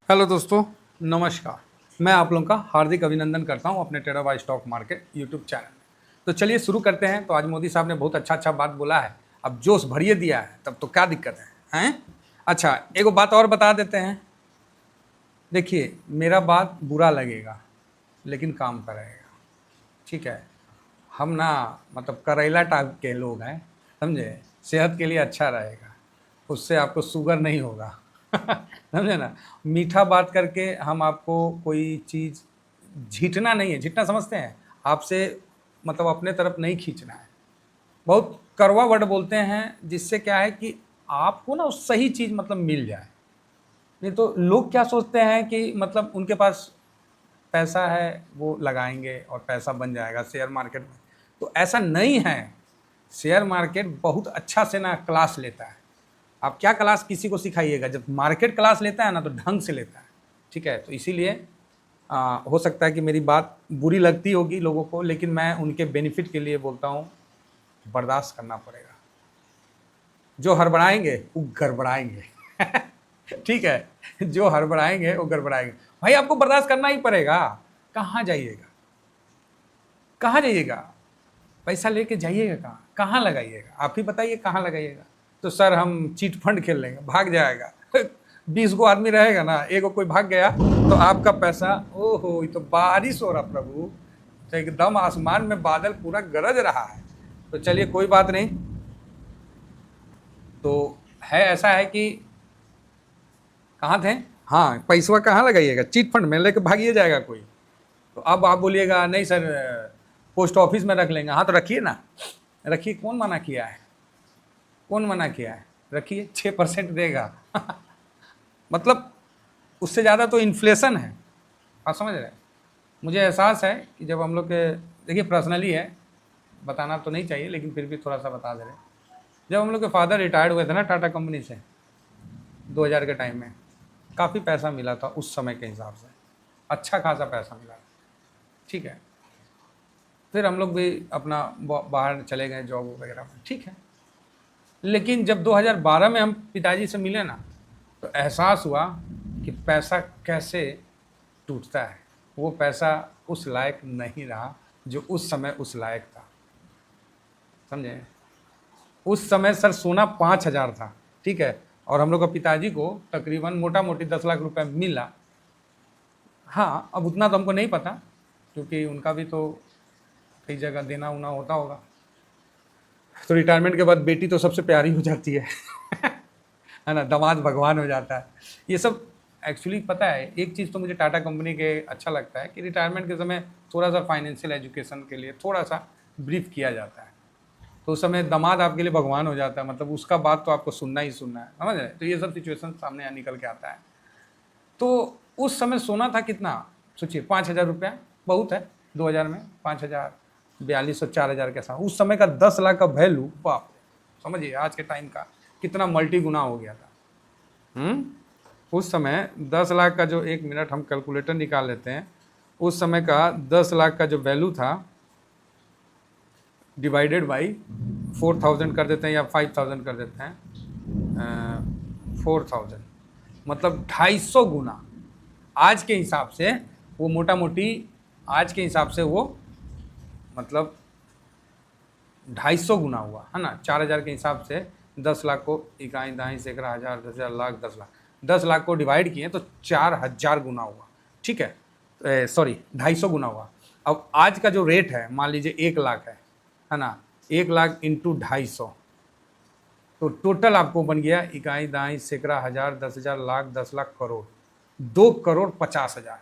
Hello दोस्तों, नमस्कार। मैं आप लोगों का हार्दिक अभिनंदन करता हूं अपने टेराबाई स्टॉक मार्केट यूट्यूब चैनल में। तो चलिए शुरू करते हैं। तो आज मोदी साहब ने बहुत अच्छा बात बोला है। अब जोश भरिए दिया है, तब तो क्या दिक्कत है? अच्छा, एगो बात और बता देते हैं। देखिए, मेरा बात बुरा लगेगा लेकिन काम करेगा, ठीक है। हम ना मतलब करेला टाइप के लोग हैं, समझे। सेहत के लिए अच्छा रहेगा, उससे आपको शुगर नहीं होगा। समझे ना। मीठा बात करके हम आपको कोई चीज़ झीटना नहीं है। झीटना समझते हैं आपसे, मतलब अपने तरफ नहीं खींचना है। बहुत कड़वा वर्ड बोलते हैं जिससे क्या है कि आपको ना उस सही चीज़ मतलब मिल जाए। नहीं तो लोग क्या सोचते हैं कि मतलब उनके पास पैसा है, वो लगाएंगे और पैसा बन जाएगा शेयर मार्केट में। तो ऐसा नहीं है। शेयर मार्केट बहुत अच्छा से ना क्लास लेता है। आप क्या क्लास किसी को सिखाइएगा, जब मार्केट क्लास लेता है ना तो ढंग से लेता है, ठीक है। तो इसीलिए हो सकता है कि मेरी बात बुरी लगती होगी लोगों को, लेकिन मैं उनके बेनिफिट के लिए बोलता हूँ, बर्दाश्त करना पड़ेगा। जो हड़बड़ाएंगे वो गड़बड़ाएंगे। ठीक है, जो हड़बड़ाएंगे वो गड़बड़ाएंगे। भाई आपको बर्दाश्त करना ही पड़ेगा। कहाँ जाइएगा, कहाँ जाइएगा? पैसा लेके जाइएगा कहाँ, कहाँ लगाइएगा? आप ही बताइए कहाँ लगाइएगा। तो सर हम चिट फंड खेल लेंगे, भाग जाएगा। 20 गो आदमी रहेगा ना, एगो कोई भाग गया तो आपका पैसा, ओहो ये तो बारिश हो रहा प्रभु, तो एकदम आसमान में बादल पूरा गरज रहा है। तो चलिए कोई बात नहीं। तो है ऐसा है कि कहाँ थे? हाँ, पैसा कहाँ लगाइएगा? चिट फंड में लेके भागिए जाएगा कोई। तो अब आप बोलिएगा नहीं सर, पोस्ट ऑफिस में रख लेंगे। हाँ तो रखिए ना, रखिए। कौन मना किया है? कौन मना किया है? रखिए, 6% देगा। मतलब उससे ज़्यादा तो इन्फ्लेशन है। आप समझ रहे हैं। मुझे एहसास है कि जब हम लोग के, देखिए पर्सनली है, बताना तो नहीं चाहिए लेकिन फिर भी थोड़ा सा बता दे रहे हैं। जब हम लोग के फादर रिटायर्ड हुए थे ना टाटा कंपनी से 2000 के टाइम में, काफ़ी पैसा मिला था उस समय के हिसाब से, अच्छा खासा पैसा मिला, ठीक है। फिर हम लोग भी अपना बाहर चले गए जॉब वगैरह में, ठीक है। लेकिन जब 2012 में हम पिताजी से मिले ना, तो एहसास हुआ कि पैसा कैसे टूटता है। वो पैसा उस लायक नहीं रहा जो उस समय उस लायक था, समझे। उस समय सर सोना 5,000 था, ठीक है। और हम लोग का पिताजी को तकरीबन मोटा मोटी 10 लाख रुपए मिला। हाँ, अब उतना तो हमको नहीं पता, क्योंकि उनका भी तो कई जगह देना उना होता होगा। तो रिटायरमेंट के बाद बेटी तो सबसे प्यारी हो जाती है। है ना, दामाद भगवान हो जाता है। ये सब एक्चुअली पता है, एक चीज़ तो मुझे टाटा कंपनी के अच्छा लगता है कि रिटायरमेंट के समय थोड़ा सा फाइनेंशियल एजुकेशन के लिए थोड़ा सा ब्रीफ किया जाता है। तो उस समय दामाद आपके लिए भगवान हो जाता है, मतलब उसका बात तो आपको सुनना ही सुनना है, समझ रहे। तो ये सब सिचुएशन सामने निकल के आता है। तो उस समय सोना था कितना, सोचिए, 5,000 रुपया बहुत है। 2000 में 5,000, 4200, 4,000 के साथ उस समय का 10 लाख का वैल्यू, बाप रे, समझिए आज के टाइम का कितना मल्टी गुना हो गया था। उस समय 10 लाख का जो, एक मिनट हम कैलकुलेटर निकाल लेते हैं। उस समय का 10 लाख का जो वैल्यू था, डिवाइडेड बाई 4,000 कर देते हैं या 5,000 कर देते हैं, 4,000, मतलब 250 गुना। आज के हिसाब से वो मोटा मोटी, आज के हिसाब से वो मतलब 250 गुना हुआ, है ना। 4,000 के हिसाब से 10 लाख को इकाई दाई सैकड़ा हज़ार 10,000 लाख 10 लाख, 10 लाख को डिवाइड किए तो 4,000 गुना हुआ, ठीक है। सॉरी, 250 गुना हुआ। अब आज का जो रेट है, मान लीजिए 1 लाख है ना। 1 लाख इंटू 250, तो टोटल आपको बन गया इकाई दाई सैकड़ा हज़ार 10,000 लाख 10 लाख करोड़, 2,50,00,000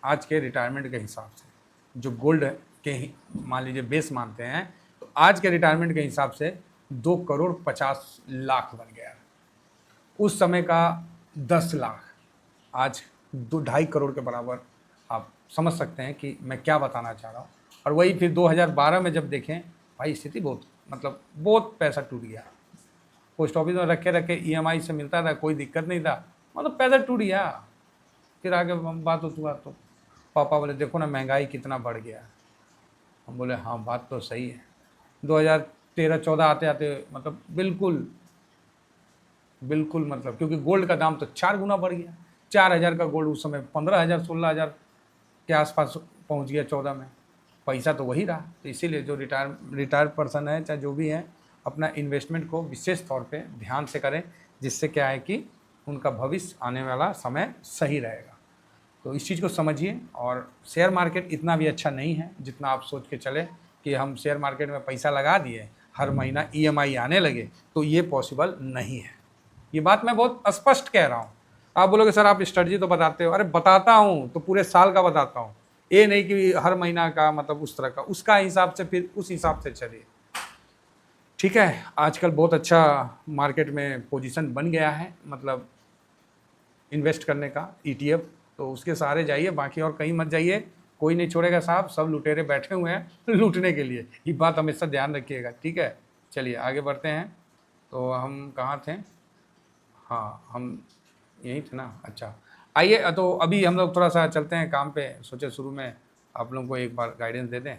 आज के रिटायरमेंट के हिसाब से। जो गोल्ड के मान लीजिए बेस मानते हैं, तो आज के रिटायरमेंट के हिसाब से 2,50,00,000 बन गया। उस समय का 10 लाख आज 2-2.5 करोड़ के बराबर। आप समझ सकते हैं कि मैं क्या बताना चाह रहा हूँ। और वही फिर 2012 में जब देखें, भाई स्थिति बहुत, मतलब बहुत पैसा टूट गया। पोस्ट ऑफिस में रखे रखे ईएमआई से मिलता था, कोई दिक्कत नहीं था, मतलब पैसा टूट गया। फिर आगे बात हुआ तो पापा बोले देखो ना महंगाई कितना बढ़ गया। हम बोले हाँ बात तो सही है। 2013-14 आते आते मतलब बिल्कुल बिल्कुल, मतलब क्योंकि गोल्ड का दाम तो 4 गुना बढ़ गया। 4,000 का गोल्ड उस समय 15,000 16,000 के आसपास पहुंच गया 14 में, पैसा तो वही रहा। तो इसीलिए जो रिटायर पर्सन है चाहे जो भी है, अपना इन्वेस्टमेंट को विशेष तौर पे ध्यान से करें, जिससे क्या है कि उनका भविष्य आने वाला समय सही रहेगा। तो इस चीज़ को समझिए। और शेयर मार्केट इतना भी अच्छा नहीं है जितना आप सोच के चले कि हम शेयर मार्केट में पैसा लगा दिए, हर महीना EMI आने लगे, तो ये पॉसिबल नहीं है। ये बात मैं बहुत स्पष्ट कह रहा हूँ। आप बोलोगे सर आप स्ट्रेटजी तो बताते हो, अरे बताता हूँ तो पूरे साल का बताता हूँ, ये नहीं कि हर महीना का, मतलब उस तरह का, उसका हिसाब से फिर उस हिसाब से चलिए, ठीक है। आजकल बहुत अच्छा मार्केट में पोजीशन बन गया है, मतलब इन्वेस्ट करने का ETF, तो उसके सहारे जाइए, बाकी और कहीं मत जाइए, कोई नहीं छोड़ेगा साहब, सब लुटेरे बैठे हुए हैं लूटने के लिए, ये बात हमेशा ध्यान रखिएगा, ठीक है। चलिए आगे बढ़ते हैं। तो हम कहाँ थे? हाँ, हम यही थे ना। अच्छा, आइए, तो अभी हम लोग थोड़ा सा चलते हैं काम पे, सोचे शुरू में आप लोगों को एक बार गाइडेंस दे दें।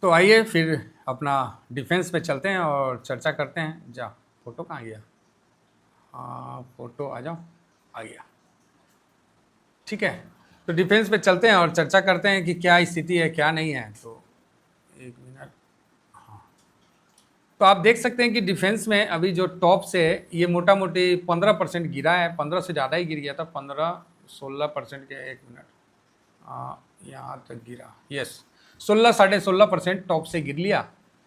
तो आइए फिर अपना डिफेंस पे चलते हैं और चर्चा करते हैं। जा, फोटो कहाँ गया? हाँ, फोटो आ जाओ, आ गया, ठीक है। तो डिफेंस पे चलते हैं और चर्चा करते हैं कि क्या स्थिति है क्या नहीं है। तो एक मिनट। तो आप देख सकते हैं कि डिफेंस में अभी जो टॉप से ये मोटा मोटी 15% गिरा है, 15 से ज़्यादा ही गिर गया था, 15-16% के, एक मिनट, यहाँ तक गिरा, यस, 16-16.5% टॉप से गिर लिया,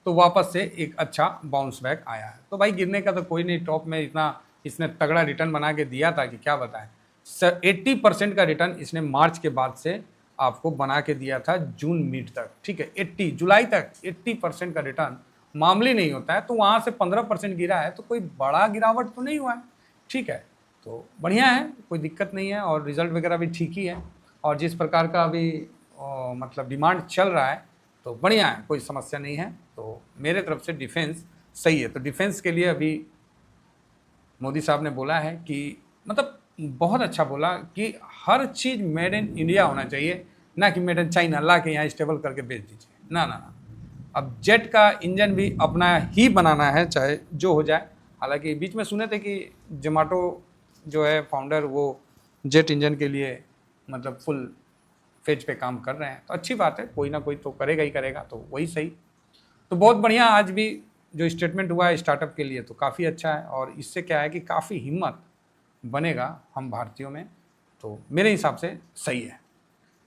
तो वापस से एक अच्छा बाउंस बैक आया है। तो भाई गिरने का तो कोई नहीं, टॉप में इतना इसने तगड़ा रिटर्न बना के दिया था कि क्या बताएं। 80% का रिटर्न इसने मार्च के बाद से आपको बना के दिया था जून मिड तक, ठीक है, 80 जुलाई तक 80% का रिटर्न मामूली नहीं होता है। तो वहाँ से 15% गिरा है, तो कोई बड़ा गिरावट तो नहीं हुआ है, ठीक है। तो बढ़िया है, कोई दिक्कत नहीं है, और रिजल्ट वगैरह भी ठीक ही है, और जिस प्रकार का अभी मतलब डिमांड चल रहा है तो बढ़िया है, कोई समस्या नहीं है। तो मेरे तरफ से डिफेंस सही है। तो डिफेंस के लिए अभी मोदी साहब ने बोला है कि, मतलब बहुत अच्छा बोला कि हर चीज़ मेड इन इंडिया होना चाहिए, ना कि मेड इन चाइना ला के यहाँ स्टेबल करके बेच दीजिए, ना ना ना। अब जेट का इंजन भी अपना ही बनाना है, चाहे जो हो जाए। हालांकि बीच में सुने थे कि जोमेटो जो है फाउंडर, वो जेट इंजन के लिए मतलब फुल फेज पे काम कर रहे हैं, तो अच्छी बात है, कोई ना कोई तो करेगा ही करेगा, तो वही सही। तो बहुत बढ़िया, आज भी जो स्टेटमेंट हुआ है स्टार्टअप के लिए तो काफ़ी अच्छा है, और इससे क्या है कि काफ़ी हिम्मत बनेगा हम भारतीयों में, तो मेरे हिसाब से सही है।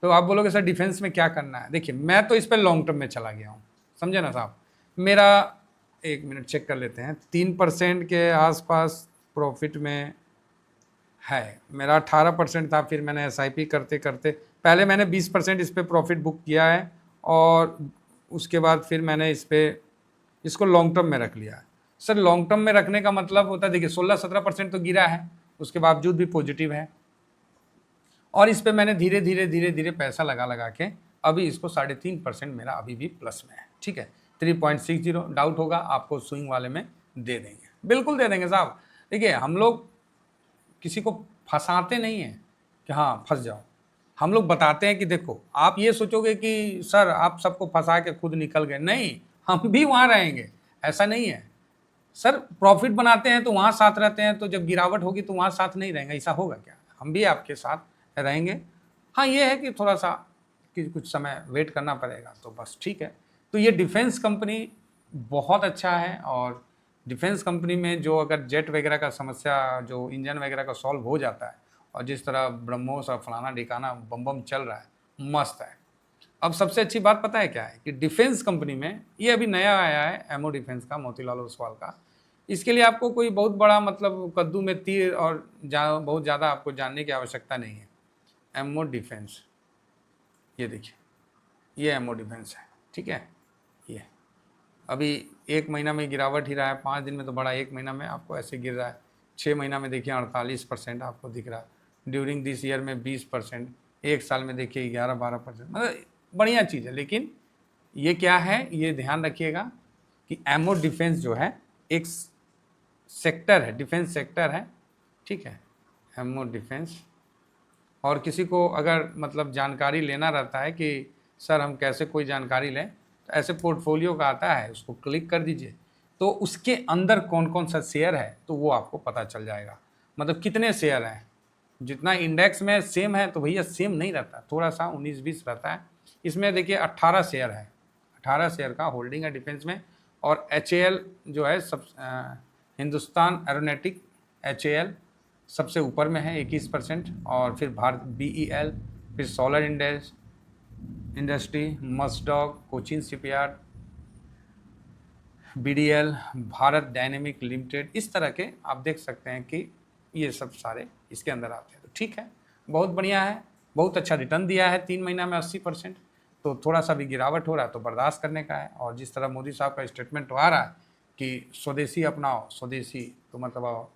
तो आप बोलोगे सर डिफेंस में क्या करना है? देखिए, मैं तो इस पर लॉन्ग टर्म में चला गया हूँ, समझे ना साहब। मेरा, एक मिनट चेक कर लेते हैं, 3% के आसपास प्रॉफिट में है। मेरा 18% था, फिर मैंने SIP करते करते, पहले मैंने 20% इस पर प्रॉफिट बुक किया है, और उसके बाद फिर मैंने इसको लॉन्ग टर्म में रख लिया है। सर लॉन्ग टर्म में रखने का मतलब होता है, देखिए 16-17% तो गिरा है, उसके बावजूद भी पॉजिटिव है, और इस पर मैंने धीरे धीरे धीरे धीरे पैसा लगा लगा के अभी इसको 3.5% मेरा अभी भी प्लस में है, ठीक है। 3.60, डाउट होगा आपको स्विंग वाले में दे देंगे, बिल्कुल दे देंगे साहब। देखिए, हम लोग किसी को फंसाते नहीं हैं कि हाँ फंस जाओ, हम लोग बताते हैं कि देखो, आप ये सोचोगे कि सर आप सबको फंसा के खुद निकल गए, नहीं, हम भी वहाँ रहेंगे, ऐसा नहीं है। सर प्रॉफिट बनाते हैं तो वहाँ साथ रहते हैं, तो जब गिरावट होगी तो वहाँ साथ नहीं रहेंगे, ऐसा होगा क्या? हम भी आपके साथ रहेंगे। हाँ, ये है कि थोड़ा सा कि कुछ समय वेट करना पड़ेगा, तो बस ठीक है। तो ये डिफेंस कंपनी बहुत अच्छा है, और डिफेंस कंपनी में जो अगर जेट वगैरह का समस्या, जो इंजन वगैरह का सॉल्व हो जाता है, और जिस तरह ब्रह्मोस और फलाना ढिकाना बम बम चल रहा है, मस्त है। अब सबसे अच्छी बात पता है क्या है कि डिफेंस कंपनी में ये अभी नया आया है, एमओ डिफेंस का, मोतीलाल ओसवाल का। इसके लिए आपको कोई बहुत बड़ा, मतलब कद्दू में तीर और बहुत ज़्यादा आपको जानने की आवश्यकता नहीं है। एमओ डिफेंस, ये देखिए, ये एमओ डिफेंस है, ठीक है। ये अभी 1 महीना में गिरावट ही रहा है, 5 दिन में तो बड़ा, 1 महीना में आपको ऐसे गिर रहा है। 6 महीना में देखिए 48% आपको दिख रहा है, ड्यूरिंग दिस ईयर में 20%, 1 साल में देखिए 11-12%, मतलब बढ़िया चीज़ है। लेकिन ये क्या है, ये ध्यान रखिएगा कि एमओ डिफेंस जो है एक सेक्टर है, डिफेंस सेक्टर है, ठीक है, एमओ डिफेंस। और किसी को अगर मतलब जानकारी लेना रहता है कि सर हम कैसे कोई जानकारी लें, तो ऐसे पोर्टफोलियो का आता है, उसको क्लिक कर दीजिए, तो उसके अंदर कौन कौन सा शेयर है तो वो आपको पता चल जाएगा, मतलब कितने शेयर हैं, जितना इंडेक्स में सेम है तो भैया सेम नहीं रहता, थोड़ा सा 19-20 रहता है। इसमें देखिए 18 शेयर है, 18 शेयर का होल्डिंग है डिफेंस में। और HAL जो है सब हिंदुस्तान एरोनॉटिक HAL सबसे ऊपर में है 21%। और फिर भारत BEL, फिर solar industry, Mazdock, Cochin shipyard, BDL, Bharat dynamics limited, इस तरह के आप देख सकते हैं कि ये सब सारे इसके अंदर आते हैं। तो ठीक है, बहुत बढ़िया है, बहुत अच्छा रिटर्न दिया है 3 महीना में 80%। तो थोड़ा सा भी गिरावट हो रहा है तो बर्दाश्त करने का है। और जिस तरह मोदी साहब का स्टेटमेंट तो आ रहा है कि स्वदेशी अपनाओ, स्वदेशी तो मतलब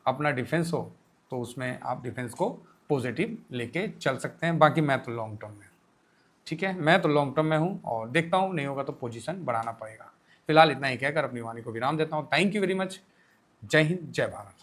अपना डिफेंस हो, तो उसमें आप डिफेंस को पॉजिटिव लेके चल सकते हैं। बाकी मैं तो लॉन्ग टर्म में, ठीक है, मैं तो लॉन्ग टर्म में हूँ और देखता हूँ, नहीं होगा तो पोजीशन बढ़ाना पड़ेगा। फिलहाल इतना ही कहकर अपनी वाणी को विराम देता हूँ। Thank you very much. जय हिंद, जय भारत।